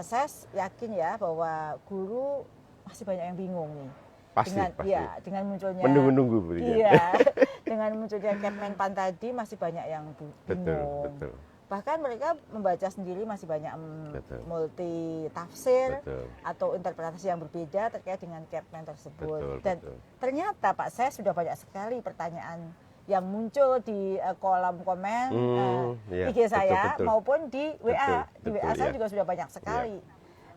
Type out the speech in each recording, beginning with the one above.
saya yakin ya bahwa guru masih banyak yang bingung nih. Pasti, dengan, pasti. Ya, dengan munculnya Menunggu-nunggu Bu Dijen. Iya, dengan munculnya Kepmenpan tadi masih banyak yang bingung. Betul. Bahkan mereka membaca sendiri masih banyak multi tafsir atau interpretasi yang berbeda terkait dengan Kepmen tersebut. Dan ternyata Pak Ses sudah banyak sekali pertanyaan yang muncul di kolom komen IG saya maupun di WA. Di WA saya juga sudah banyak sekali.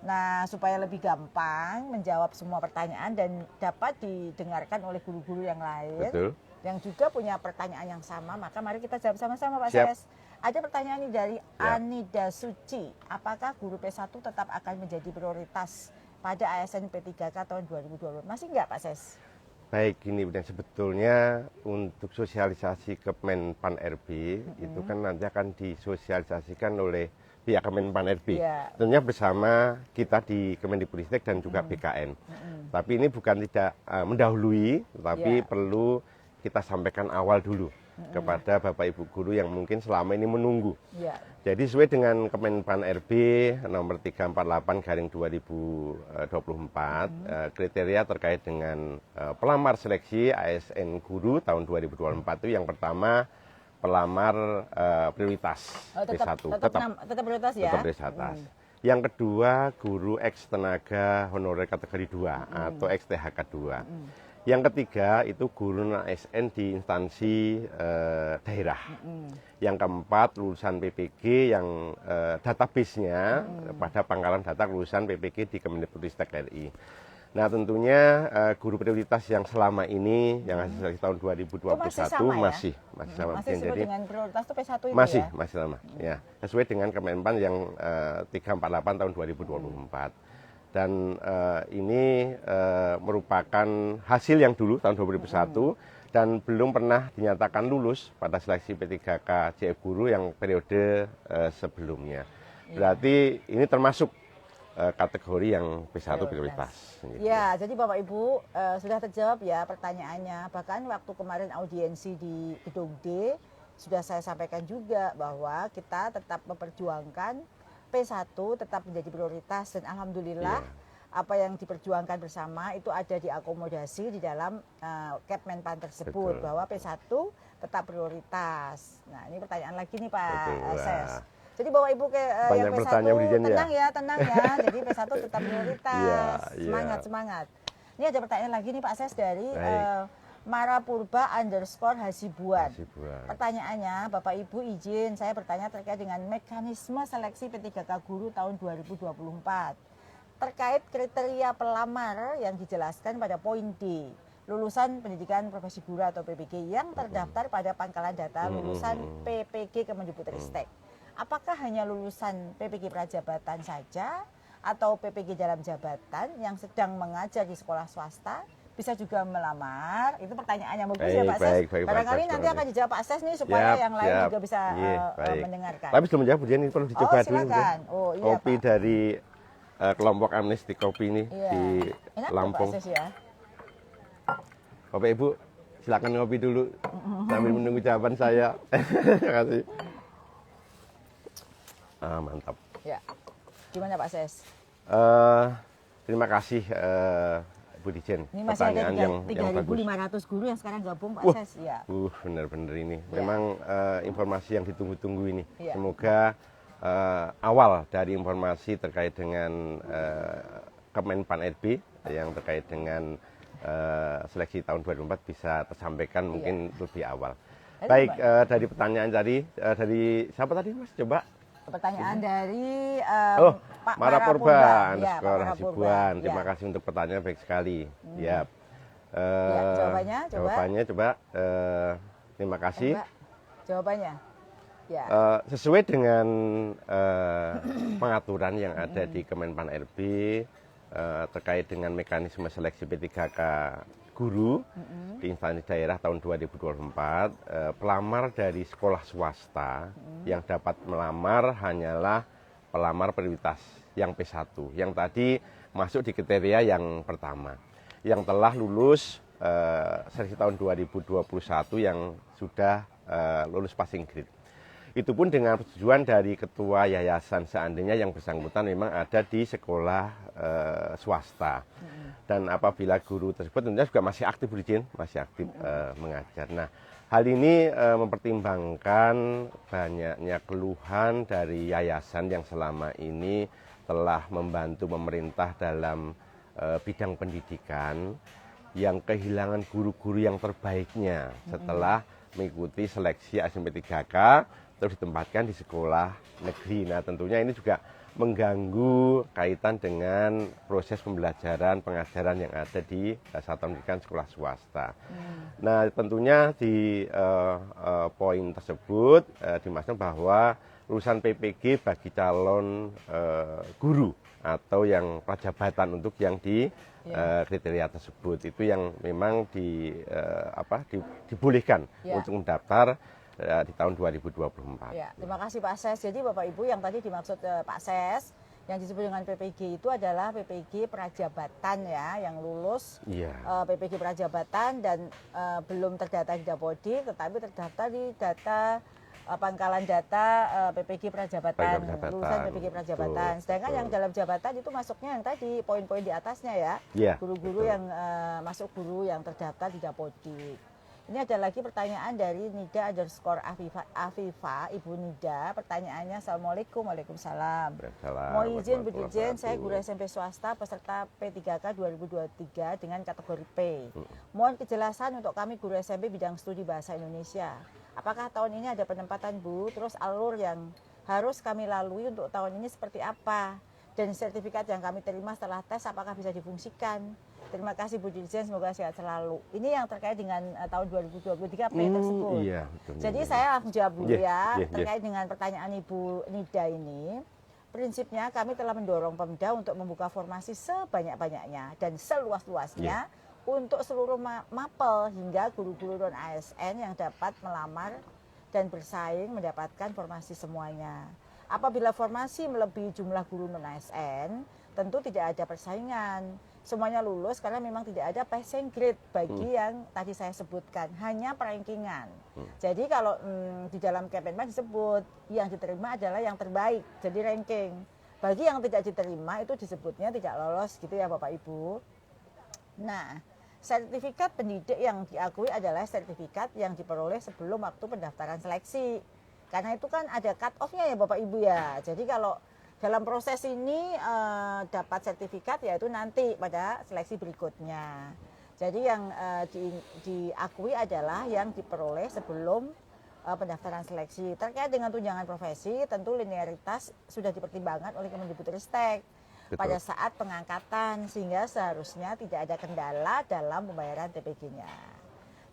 Nah, supaya lebih gampang menjawab semua pertanyaan dan dapat didengarkan oleh guru-guru yang lain yang juga punya pertanyaan yang sama, maka mari kita jawab sama-sama Pak Ses. Ada pertanyaan ini dari Anida Suci. Apakah guru P1 tetap akan menjadi prioritas pada ASN P3K tahun 2020? Masih enggak Pak Ses? Baik, ini dan sebetulnya untuk sosialisasi Kepmenpan RB itu kan nanti akan disosialisasikan oleh pihak Kemenpan RB, tentunya bersama kita di Kemendikbudristek dan juga BKN. Tapi ini bukan tidak mendahului, tapi perlu kita sampaikan awal dulu kepada Bapak Ibu guru yang mungkin selama ini menunggu. Jadi sesuai dengan Kemenpan RB nomor 348/2024, kriteria terkait dengan pelamar seleksi ASN guru tahun 2024 itu yang pertama pelamar prioritas P1 tetap prioritas ya. Tetap prioritas. Yang kedua guru ex tenaga honorer kategori 2 atau ex THK 2. Yang ketiga itu guru non ASN di instansi daerah. Yang keempat lulusan PPG yang database-nya pada pangkalan data lulusan PPG di Kemendikbudristek RI. Nah tentunya guru prioritas yang selama ini yang hasil seleksi tahun 2021 masih sama. Masih sesuai jadi dengan prioritas itu P1 itu masih sama ya. Sesuai dengan Kemenpan yang 348 tahun 2024. Dan ini merupakan hasil yang dulu tahun 2001 dan belum pernah dinyatakan lulus pada seleksi P3K JF Guru yang periode sebelumnya. Berarti ini termasuk kategori yang P1 prioritas. Ya, jadi Bapak Ibu sudah terjawab ya pertanyaannya. Bahkan waktu kemarin audiensi di Gedung D sudah saya sampaikan juga bahwa kita tetap memperjuangkan P1 tetap menjadi prioritas dan alhamdulillah apa yang diperjuangkan bersama itu ada diakomodasi di dalam Kepmenpan tersebut bahwa P1 tetap prioritas. Nah, ini pertanyaan lagi nih Pak Ses. Jadi Bapak Ibu yang P1 tenang ya. Jadi P1 tetap prioritas. Semangat. Ini ada pertanyaan lagi nih Pak Ses dari Marapurba_Hasibuan. Pertanyaannya, Bapak Ibu izin saya bertanya terkait dengan mekanisme seleksi P3K guru tahun 2024. Terkait kriteria pelamar yang dijelaskan pada poin D. Lulusan pendidikan profesi guru atau PPG yang terdaftar pada pangkalan data lulusan PPG Kemendikbudristek. Apakah hanya lulusan PPG Prajabatan saja atau PPG dalam jabatan yang sedang mengajar di sekolah swasta bisa juga melamar? Itu pertanyaannya bagus ya Pak Ses. Barangkali nanti akan dijawab Pak Ses nih supaya yang lain juga bisa mendengarkan. Tapi sebelum menjawab ini perlu dicoba dulu. Kopi Pak. dari kelompok Amnesty Kopi ini di Lampung. Pak Ses ya. Bapak Ibu silakan ngopi dulu sambil menunggu jawaban saya. Terima kasih. Mantap. Ya. Gimana Pak Ses? Terima kasih Bu Dijen. Ini masih ada 3.500 guru yang sekarang gabung Pak Ses. Ya. Benar-benar ini. Memang informasi yang ditunggu-tunggu ini. Semoga awal dari informasi terkait dengan Kemenpan RB yang terkait dengan seleksi tahun 2024 bisa tersampaikan mungkin lebih awal. Baik, dari pertanyaan tadi dari siapa tadi Mas? Coba. Pertanyaan dari Pak Marapurba_Hasibuan. Terima kasih untuk pertanyaan baik sekali. Jawabannya coba. Terima kasih. Jawabannya. Sesuai dengan pengaturan yang ada di Kemenpan RB terkait dengan mekanisme seleksi P3K guru di instansi daerah tahun 2024, pelamar dari sekolah swasta yang dapat melamar hanyalah pelamar prioritas yang P1, yang tadi masuk di kriteria yang pertama, yang telah lulus seleksi tahun 2021 yang sudah lulus passing grade. Itu pun dengan persetujuan dari ketua yayasan seandainya yang bersangkutan memang ada di sekolah swasta. Dan apabila guru tersebut tentunya juga masih aktif, Bu Dirjen, masih aktif mengajar. Nah, hal ini mempertimbangkan banyaknya keluhan dari yayasan yang selama ini telah membantu pemerintah dalam bidang pendidikan yang kehilangan guru-guru yang terbaiknya setelah mengikuti seleksi SMP 3K terus ditempatkan di sekolah negeri. Nah, tentunya ini juga mengganggu kaitan dengan proses pembelajaran pengajaran yang ada di satuan pendidikan sekolah swasta. Nah, tentunya di poin tersebut dimaksudkan bahwa lulusan PPG bagi calon guru atau yang prajabatan untuk yang di kriteria tersebut itu yang memang dibolehkan untuk mendaftar di tahun 2024. Ya, terima kasih Pak Ses. Jadi Bapak Ibu yang tadi dimaksud Pak Ses yang disebut dengan PPG itu adalah PPG prajabatan ya, yang lulus PPG prajabatan dan belum terdata di Dapodi, tetapi terdaftar di data pangkalan data PPG prajabatan, lulusan PPG prajabatan. Sedangkan yang dalam jabatan itu masuknya yang tadi poin-poin di atasnya ya, guru-guru yang masuk guru yang terdaftar di Dapodi. Ini ada lagi pertanyaan dari Nida_Afifa, Ibu Nida. Pertanyaannya, Assalamualaikum. Waalaikumsalam. Mau izin Bu Dirjen, saya guru SMP swasta peserta P3K 2023 dengan kategori P. Mohon kejelasan untuk kami guru SMP bidang studi bahasa Indonesia. Apakah tahun ini ada penempatan Bu? Terus alur yang harus kami lalui untuk tahun ini seperti apa? Dan sertifikat yang kami terima setelah tes apakah bisa difungsikan? Terima kasih Bu Dirjen, semoga sehat selalu. Ini yang terkait dengan tahun 2023 P tersebut. Iya, betul. Jadi saya langsung jawab dulu terkait dengan pertanyaan Ibu Nida ini. Prinsipnya kami telah mendorong Pemda untuk membuka formasi sebanyak-banyaknya dan seluas-luasnya untuk seluruh mapel hingga guru-guru non-ASN yang dapat melamar dan bersaing mendapatkan formasi semuanya. Apabila formasi melebihi jumlah guru non-ASN, tentu tidak ada persaingan. Semuanya lulus karena memang tidak ada passing grade bagi yang tadi saya sebutkan, hanya perankingan. Jadi kalau di dalam Kemenpan disebut yang diterima adalah yang terbaik, jadi ranking. Bagi yang tidak diterima itu disebutnya tidak lolos gitu ya Bapak Ibu. Nah, sertifikat pendidik yang diakui adalah sertifikat yang diperoleh sebelum waktu pendaftaran seleksi. Karena itu kan ada cut off-nya ya Bapak Ibu ya. Jadi kalau dalam proses ini dapat sertifikat yaitu nanti pada seleksi berikutnya. Jadi yang diakui adalah yang diperoleh sebelum pendaftaran seleksi. Terkait dengan tunjangan profesi, tentu linearitas sudah dipertimbangkan oleh Kemendikbudristek pada saat pengangkatan, sehingga seharusnya tidak ada kendala dalam pembayaran TPG-nya.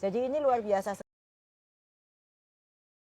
Jadi ini luar biasa.